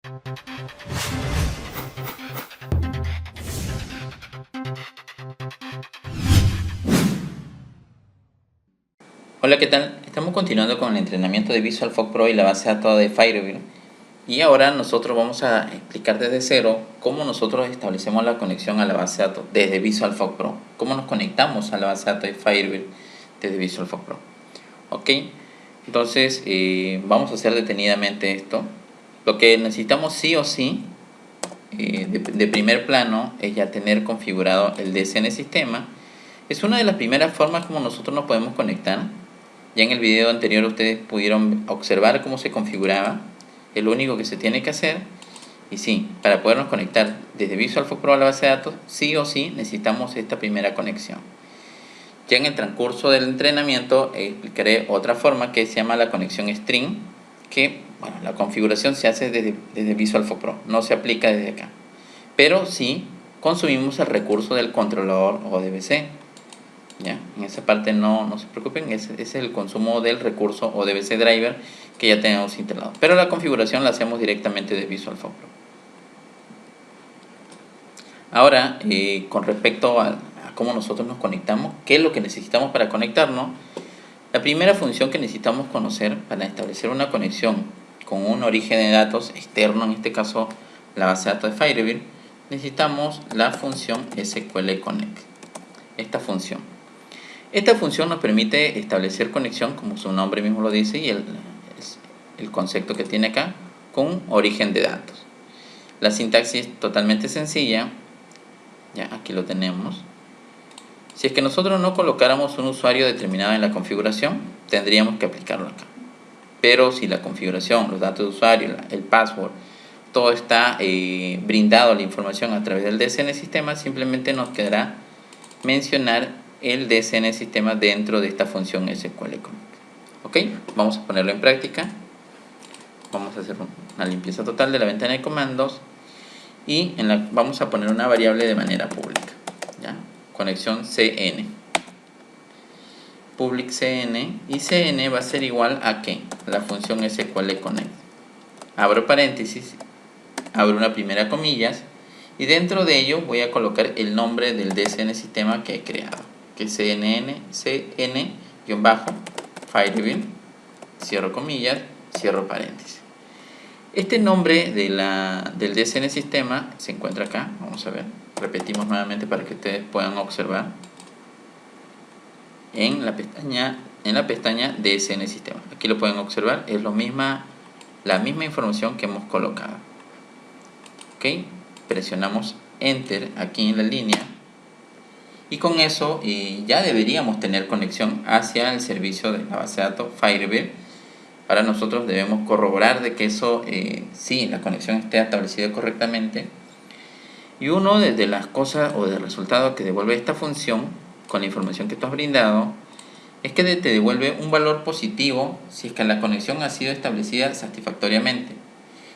Hola, ¿qué tal? Estamos continuando con el entrenamiento de VisualFOC Pro y la base de datos de Firebird. Y ahora nosotros vamos a explicar desde cero cómo nosotros establecemos la conexión a la base de datos desde VisualFOC Pro. Cómo nos conectamos a la base de datos de Firebird desde VisualFOC Pro. Ok, entonces vamos a hacer detenidamente esto. Lo que necesitamos sí o sí de primer plano es ya tener configurado el DSN sistema. Es una de las primeras formas como nosotros nos podemos conectar. Ya en el video anterior ustedes pudieron observar cómo se configuraba. Es lo único que se tiene que hacer. Y sí, para podernos conectar desde VisualFOC Pro a la base de datos, sí o sí necesitamos esta primera conexión. Ya en el transcurso del entrenamiento explicaré otra forma que se llama la conexión string, que bueno, la configuración se hace desde VisualFOC Pro, no se aplica desde acá. Pero sí consumimos el recurso del controlador ODBC. ¿Ya? En esa parte no se preocupen, es el consumo del recurso ODBC driver que ya tenemos instalado. Pero la configuración la hacemos directamente de VisualFOC Pro. Ahora, con respecto a cómo nosotros nos conectamos, qué es lo que necesitamos para conectarnos, la primera función que necesitamos conocer para establecer una conexión con un origen de datos externo, en este caso la base de datos de Firebird, necesitamos la función SQL Connect. Esta función nos permite establecer conexión, como su nombre mismo lo dice, y el concepto que tiene acá, con un origen de datos. La sintaxis es totalmente sencilla. Ya, aquí lo tenemos. Si es que nosotros no colocáramos un usuario determinado en la configuración, tendríamos que aplicarlo acá. Pero si la configuración, los datos de usuario, el password, todo está brindado la información a través del DSN sistema, simplemente nos quedará mencionar el DSN sistema dentro de esta función SQL Connect. Ok, vamos a ponerlo en práctica. Vamos a hacer una limpieza total de la ventana de comandos y vamos a poner una variable de manera pública. ¿Ya? Conexión CN. Public CN, y CN va a ser igual a ¿qué? La función SQL Connect. Abro paréntesis, abro una primera comillas y dentro de ello voy a colocar el nombre del DSN sistema que he creado, que es cn-firebird, cierro comillas, cierro paréntesis. Este nombre del DSN sistema se encuentra acá. Vamos a ver, repetimos nuevamente para que ustedes puedan observar en la pestaña DSN sistema. Aquí lo pueden observar, es la misma información que hemos colocado. Ok, presionamos Enter aquí en la línea y con eso ya deberíamos tener conexión hacia el servicio de la base de datos Firebird. Ahora nosotros debemos corroborar de que eso sí, la conexión esté establecida correctamente. Y uno de las cosas o del resultado que devuelve esta función con la información que tú has brindado es que te devuelve un valor positivo si es que la conexión ha sido establecida satisfactoriamente,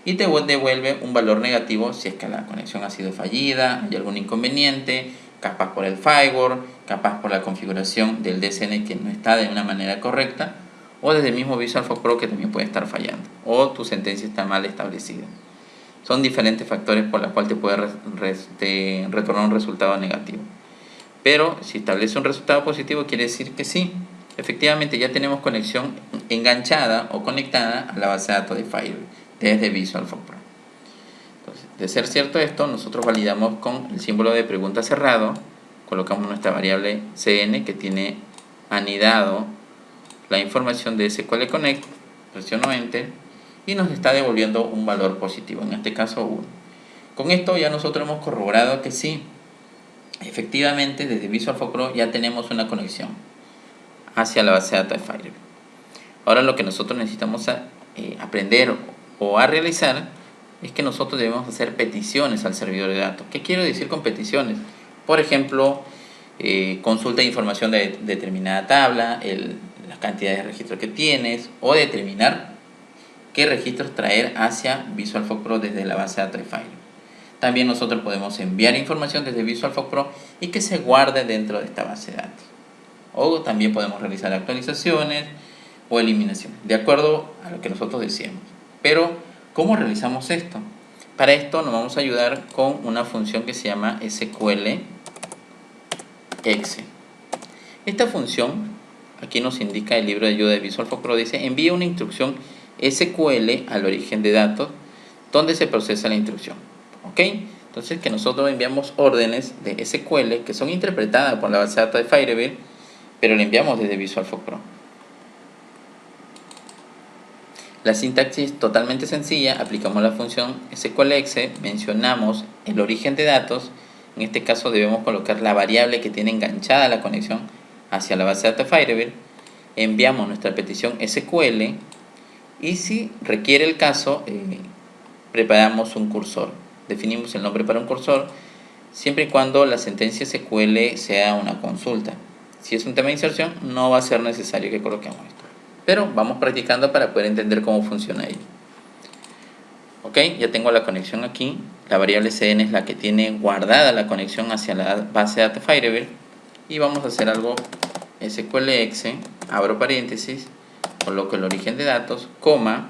y te devuelve un valor negativo si es que la conexión ha sido fallida, hay algún inconveniente, capaz por el firewall, capaz por la configuración del DSN que no está de una manera correcta, o desde el mismo VisualFOC Pro que también puede estar fallando, o tu sentencia está mal establecida. Son diferentes factores por los cuales te puede retornar un resultado negativo. Pero si establece un resultado positivo, quiere decir que sí, efectivamente ya tenemos conexión enganchada o conectada a la base de datos de Firebird desde VisualFOC Pro. Entonces, de ser cierto esto, nosotros validamos con el símbolo de pregunta cerrado, colocamos nuestra variable cn que tiene anidado la información de SQL Connect, presiono Enter y nos está devolviendo un valor positivo, en este caso 1. Con esto ya nosotros hemos corroborado que sí, efectivamente desde VisualFOC Pro ya tenemos una conexión hacia la base de datos de Firebird. Ahora lo que nosotros necesitamos aprender o a realizar es que nosotros debemos hacer peticiones al servidor de datos. ¿Qué quiero decir con peticiones? Por ejemplo, consulta de información de determinada tabla, la cantidad de registros que tienes, o determinar qué registros traer hacia VisualFOC Pro desde la base de datos de Firebird. También nosotros podemos enviar información desde VisualFOC Pro y que se guarde dentro de esta base de datos. O también podemos realizar actualizaciones o eliminaciones, de acuerdo a lo que nosotros deseamos. Pero, ¿cómo realizamos esto? Para esto nos vamos a ayudar con una función que se llama SQLexe. Esta función, aquí nos indica el libro de ayuda de Visual Force Pro, dice envía una instrucción SQL al origen de datos donde se procesa la instrucción. ¿Ok? Entonces que nosotros enviamos órdenes de SQL que son interpretadas por la base de datos de Firebird, pero la enviamos desde Visual Force Pro. La sintaxis es totalmente sencilla, aplicamos la función SQLexe, mencionamos el origen de datos, en este caso debemos colocar la variable que tiene enganchada la conexión hacia la base de datos de Firebird, enviamos nuestra petición SQL y si requiere el caso, preparamos un cursor, definimos el nombre para un cursor, siempre y cuando la sentencia SQL sea una consulta. Si es un tema de inserción, no va a ser necesario que coloquemos esto. Pero vamos practicando para poder entender cómo funciona ello. Ok, ya tengo la conexión aquí. La variable cn es la que tiene guardada la conexión hacia la base de datos Firebird. Y vamos a hacer algo SQLexe, abro paréntesis, coloco el origen de datos, coma,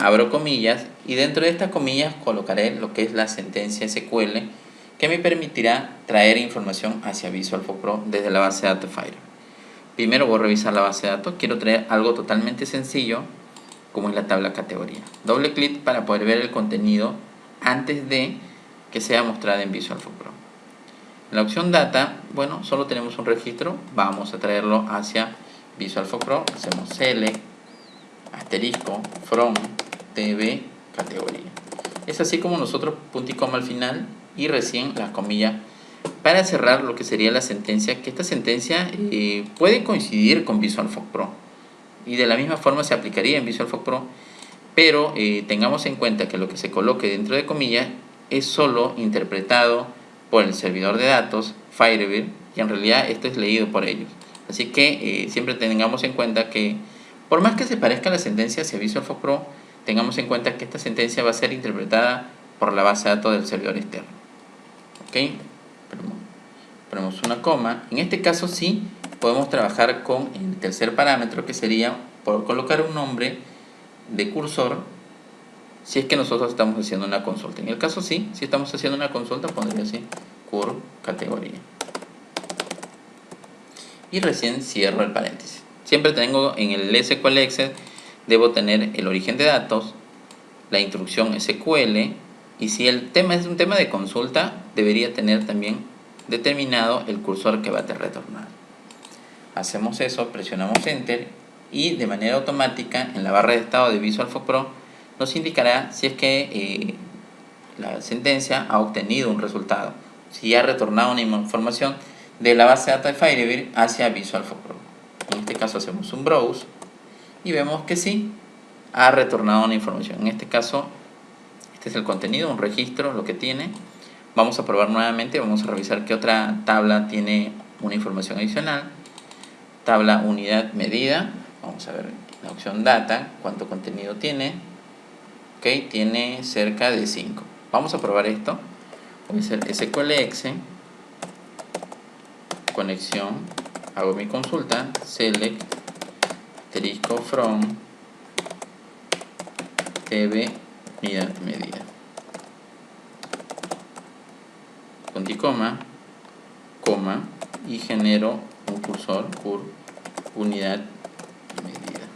abro comillas y dentro de estas comillas colocaré lo que es la sentencia SQL que me permitirá traer información hacia Visual Force Pro desde la base de datos Firebird. Primero voy a revisar la base de datos, quiero traer algo totalmente sencillo como es la tabla categoría. Doble clic para poder ver el contenido antes de que sea mostrada en Visual Force Pro. En la opción data, bueno, solo tenemos un registro, vamos a traerlo hacia Visual Force Pro, hacemos select, asterisco, from, tv, categoría. Es así como nosotros punto y coma al final y recién las comillas para cerrar lo que sería la sentencia, que esta sentencia puede coincidir con Visual Force Pro y de la misma forma se aplicaría en Visual Force Pro, pero tengamos en cuenta que lo que se coloque dentro de comillas es solo interpretado por el servidor de datos Firebird y en realidad esto es leído por ellos. Así que siempre tengamos en cuenta que por más que se parezca la sentencia hacia Visual Force Pro, tengamos en cuenta que esta sentencia va a ser interpretada por la base de datos del servidor externo. ¿Ok? Ponemos una coma. En este caso sí podemos trabajar con el tercer parámetro, que sería por colocar un nombre de cursor si es que nosotros estamos haciendo una consulta. En el caso sí, si estamos haciendo una consulta, pondría así cur categoría. Y recién cierro el paréntesis. Siempre tengo en el SQLexe, debo tener el origen de datos, la instrucción SQL, y si el tema es un tema de consulta, debería tener también determinado el cursor que va a retornar. Hacemos eso, presionamos Enter y de manera automática en la barra de estado de Visual Force Pro nos indicará si es que la sentencia ha obtenido un resultado, si ha retornado una información de la base de datos de Firebird hacia Visual Force Pro. En este caso hacemos un browse y vemos que sí, ha retornado una información. En este caso, este es el contenido, un registro, lo que tiene. Vamos a probar nuevamente, vamos a revisar qué otra tabla tiene una información adicional. Tabla unidad medida, vamos a ver la opción data, cuánto contenido tiene. Ok, tiene cerca de 5. Vamos a probar esto. Voy a hacer SQLexe, conexión, hago mi consulta, select, asterisco from, tv, unidad medida. Punto y coma, y genero un cursor, cur, unidad y medida.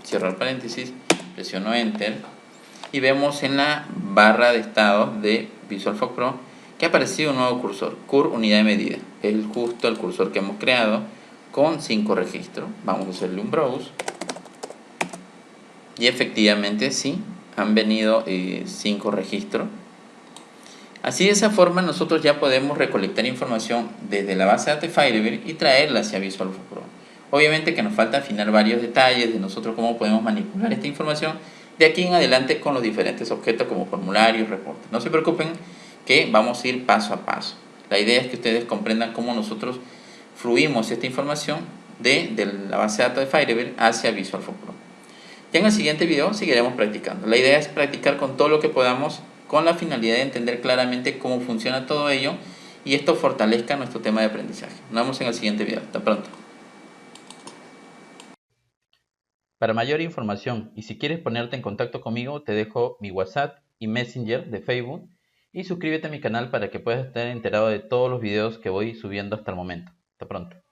Cierro el paréntesis, presiono Enter y vemos en la barra de estados de Visual Force Pro que ha aparecido un nuevo cursor, cur, unidad de medida. Es justo el cursor que hemos creado con 5 registros. Vamos a hacerle un browse y efectivamente sí, han venido 5 registros. Así de esa forma nosotros ya podemos recolectar información desde la base de datos de Firebird y traerla hacia Visual Force Pro. Obviamente que nos falta afinar varios detalles de nosotros cómo podemos manipular esta información de aquí en adelante con los diferentes objetos como formularios, reportes. No se preocupen que vamos a ir paso a paso. La idea es que ustedes comprendan cómo nosotros fluimos esta información de la base de datos de Firebird hacia Visual Force Pro. Ya en el siguiente video seguiremos practicando. La idea es practicar con todo lo que podamos con la finalidad de entender claramente cómo funciona todo ello y esto fortalezca nuestro tema de aprendizaje. Nos vemos en el siguiente video. Hasta pronto. Para mayor información y si quieres ponerte en contacto conmigo, te dejo mi WhatsApp y Messenger de Facebook. Y suscríbete a mi canal para que puedas estar enterado de todos los videos que voy subiendo hasta el momento. Hasta pronto.